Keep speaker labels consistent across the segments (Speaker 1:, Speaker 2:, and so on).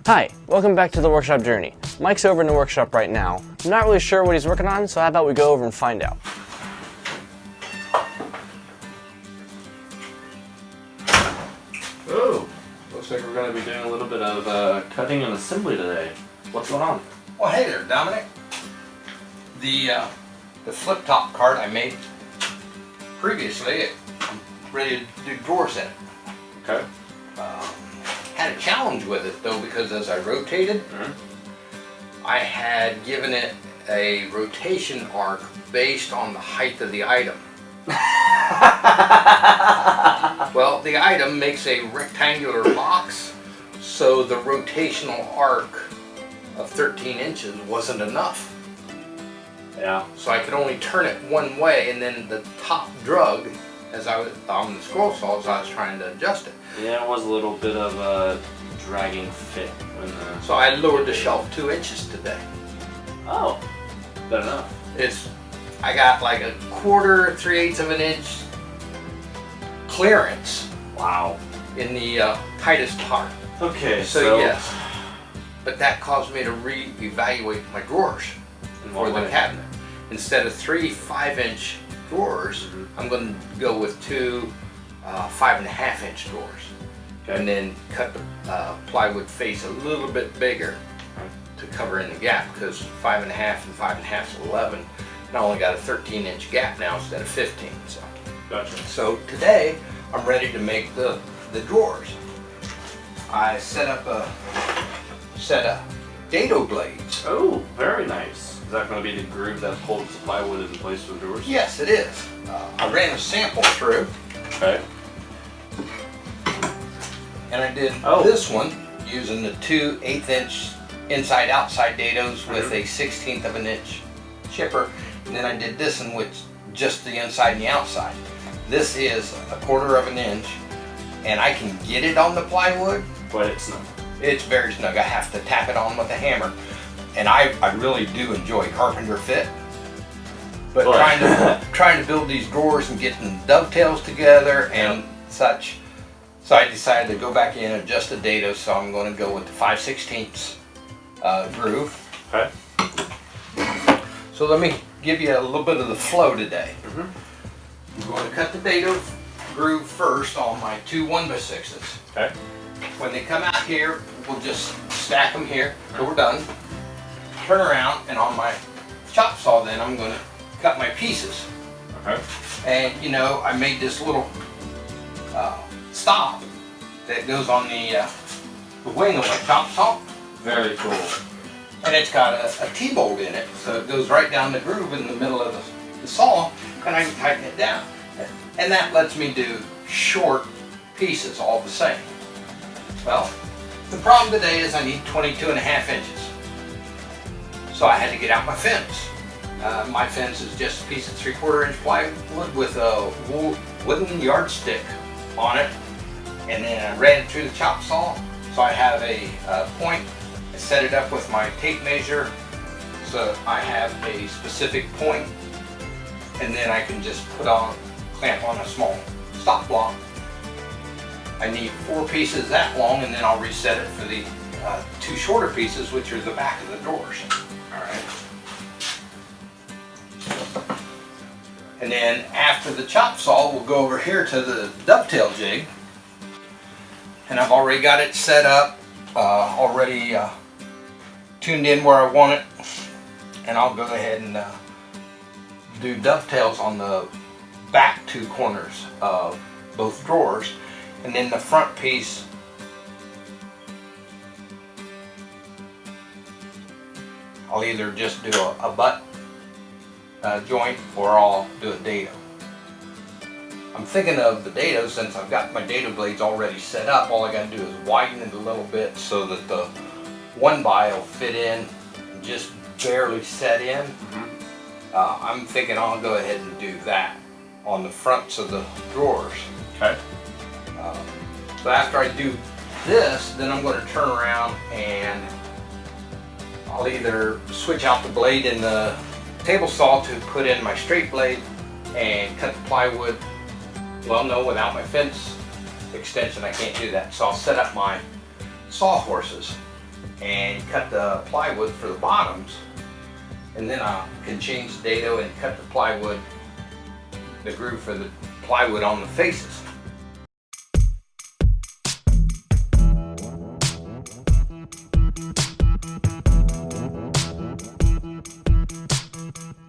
Speaker 1: Hi, welcome back to the workshop journey. Mike's over in the workshop right now. I'm not really sure what he's working on, so how about we go over and find out.
Speaker 2: Oh, looks like we're going to be doing a little bit of cutting and assembly today. What's going on?
Speaker 3: Well, hey there, Dominic. The flip top cart I made previously, I'm ready to do drawers in it.
Speaker 2: Okay.
Speaker 3: Had a challenge with it though, because as I rotated, I had given it a rotation arc based on the height of the item. Well, the item makes a rectangular box, so the rotational arc of 13 inches wasn't enough.
Speaker 2: Yeah.
Speaker 3: So I could only turn it one way, and then the top drug as I was on the scroll saw as I was trying to adjust it.
Speaker 2: Yeah, it was a little bit of a dragging fit when the...
Speaker 3: So I lowered the shelf 2 inches today.
Speaker 2: Oh, good enough.
Speaker 3: I got like a 1/4, 3/8 of an inch clearance.
Speaker 2: Wow.
Speaker 3: In the tightest part.
Speaker 2: Okay,
Speaker 3: So yes, but that caused me to re-evaluate my drawers for the cabinet. Instead of 3 5-inch drawers, I'm going to go with 2 5.5-inch drawers.
Speaker 2: Okay.
Speaker 3: And then cut the plywood face a little bit bigger to cover in the gap, because 5.5 and 5.5 is 11. And I only got a 13-inch gap now instead of 15. So.
Speaker 2: Gotcha.
Speaker 3: So today I'm ready to make the drawers. I set up a set of dado blades.
Speaker 2: Oh, very nice. Is that going to be the groove that holds the plywood in place for the drawers?
Speaker 3: Yes, it is. I ran a sample through,
Speaker 2: Okay.
Speaker 3: and I did
Speaker 2: Oh.
Speaker 3: this one using the 2 1/8-inch inside-outside dados with a 1/16 of an inch chipper, and then I did this one with just the inside and the outside. This is a 1/4 of an inch, and I can get it on the plywood.
Speaker 2: But it's not.
Speaker 3: It's very snug. I have to tap it on with a hammer, and I really do enjoy carpenter fit. But
Speaker 2: Boy.
Speaker 3: trying to build these drawers and getting dovetails together and such, so I decided to go back in and adjust the dado. So I'm going to go with the 5/16 groove.
Speaker 2: Okay.
Speaker 3: So let me give you a little bit of the flow today. I'm going to cut the dado groove first on my 2 1/6s.
Speaker 2: Okay.
Speaker 3: When they come out here, we'll just stack them here till we're done. Turn around, and on my chop saw then I'm going to cut my pieces.
Speaker 2: Okay.
Speaker 3: And you know, I made this little stop that goes on the wing of my chop saw.
Speaker 2: Very cool.
Speaker 3: And it's got a T-bolt in it, so it goes right down the groove in the middle of the saw, and I can tighten it down. And that lets me do short pieces all the same. Well, the problem today is I need 22.5 inches. So I had to get out my fence. My fence is just a piece of 3/4 inch plywood with a wooden yardstick on it. And then I ran it through the chop saw. So I have a point. I set it up with my tape measure, so I have a specific point, and then I can just clamp on a small stop block. I need 4 pieces that long, and then I'll reset it for the 2 shorter pieces, which are the back of the drawers. All right. And then after the chop saw, we'll go over here to the dovetail jig, and I've already got it set up, already tuned in where I want it, and I'll go ahead and do dovetails on the back 2 corners of both drawers, and then the front piece I'll either just do a butt joint, or I'll do a dado. I'm thinking of the dado, since I've got my dado blades already set up, all I got to do is widen it a little bit so that the 1x will fit in and just barely set in. I'm thinking I'll go ahead and do that on the fronts of the drawers.
Speaker 2: Okay.
Speaker 3: So after I do this, then I'm going to turn around and I'll either switch out the blade in the table saw to put in my straight blade and cut the plywood. Well, no, without my fence extension I can't do that. So I'll set up my sawhorses and cut the plywood for the bottoms, and then I can change the dado and cut the plywood, the groove for the plywood on the faces.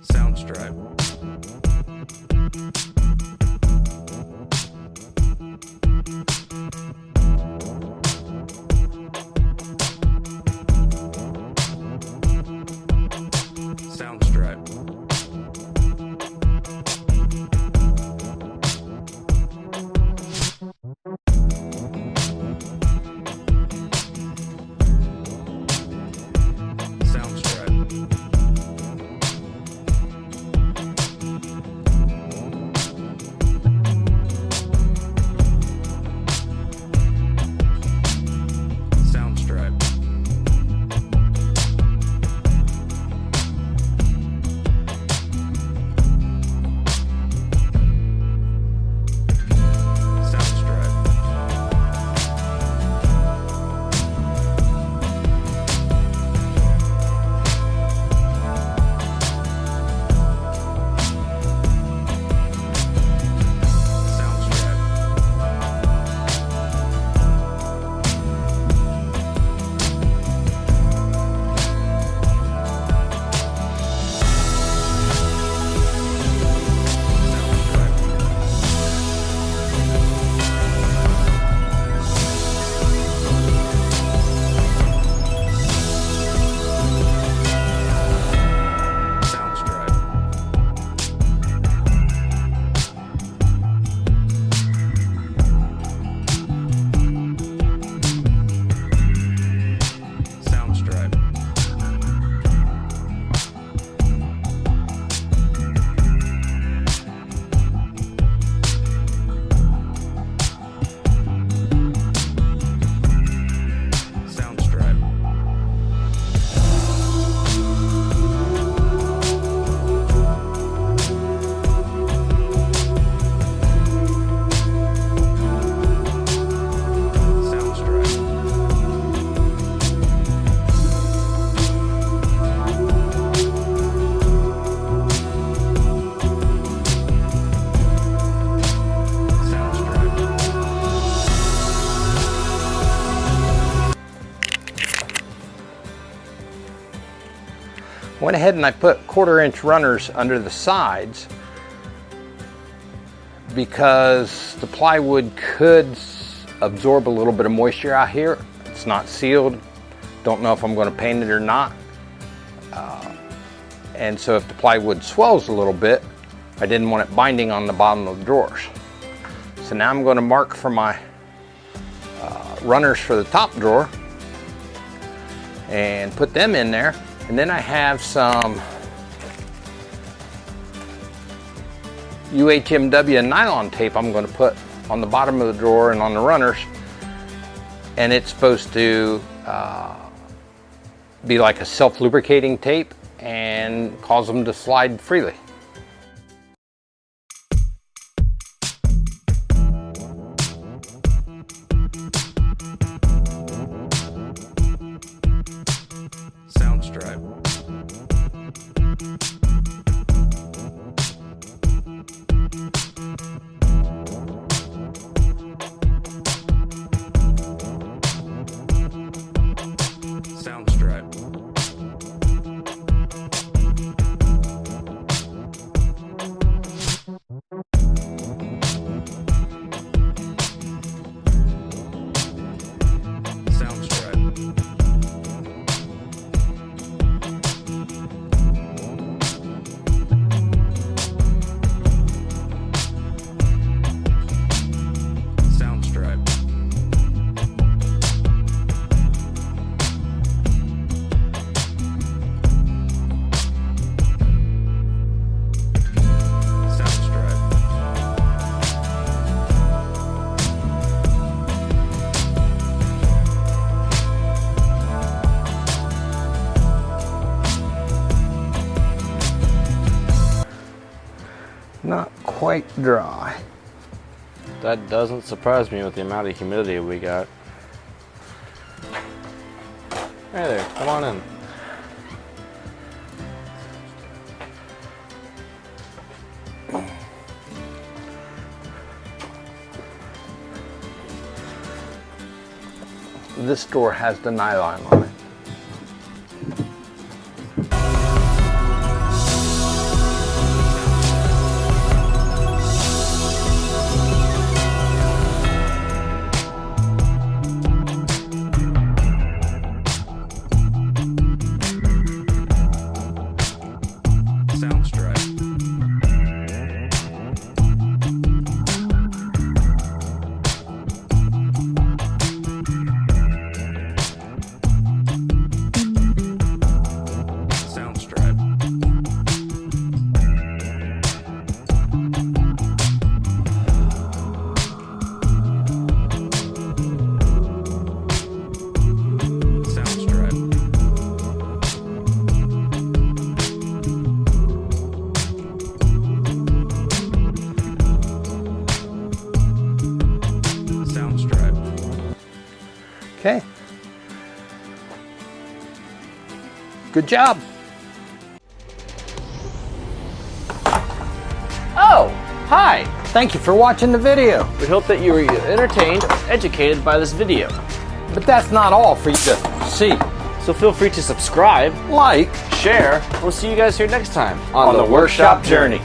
Speaker 2: Soundstripe. Soundstripe.
Speaker 3: Went ahead and I put 1/4-inch runners under the sides because the plywood could absorb a little bit of moisture out here. It's not sealed. Don't know if I'm going to paint it or not. And so if the plywood swells a little bit, I didn't want it binding on the bottom of the drawers. So now I'm going to mark for my runners for the top drawer and put them in there. And then I have some UHMW nylon tape I'm going to put on the bottom of the drawer and on the runners. And it's supposed to be like a self-lubricating tape and cause them to slide freely.
Speaker 2: Soundstripe. Soundstripe.
Speaker 3: Not quite dry.
Speaker 1: That doesn't surprise me with the amount of humidity we got. Hey there, come on in.
Speaker 4: This door has the nylon on it.
Speaker 2: Soundstripe. Soundstripe. Soundstripe. Soundstripe.
Speaker 4: Okay. Good job.
Speaker 1: Oh, hi!
Speaker 4: Thank you for watching the video.
Speaker 1: We hope that you were entertained or educated by this video.
Speaker 4: But that's not all for you to see.
Speaker 1: So feel free to subscribe,
Speaker 4: Like,
Speaker 1: share, we'll see you guys here next time
Speaker 4: on the Workshop Journey.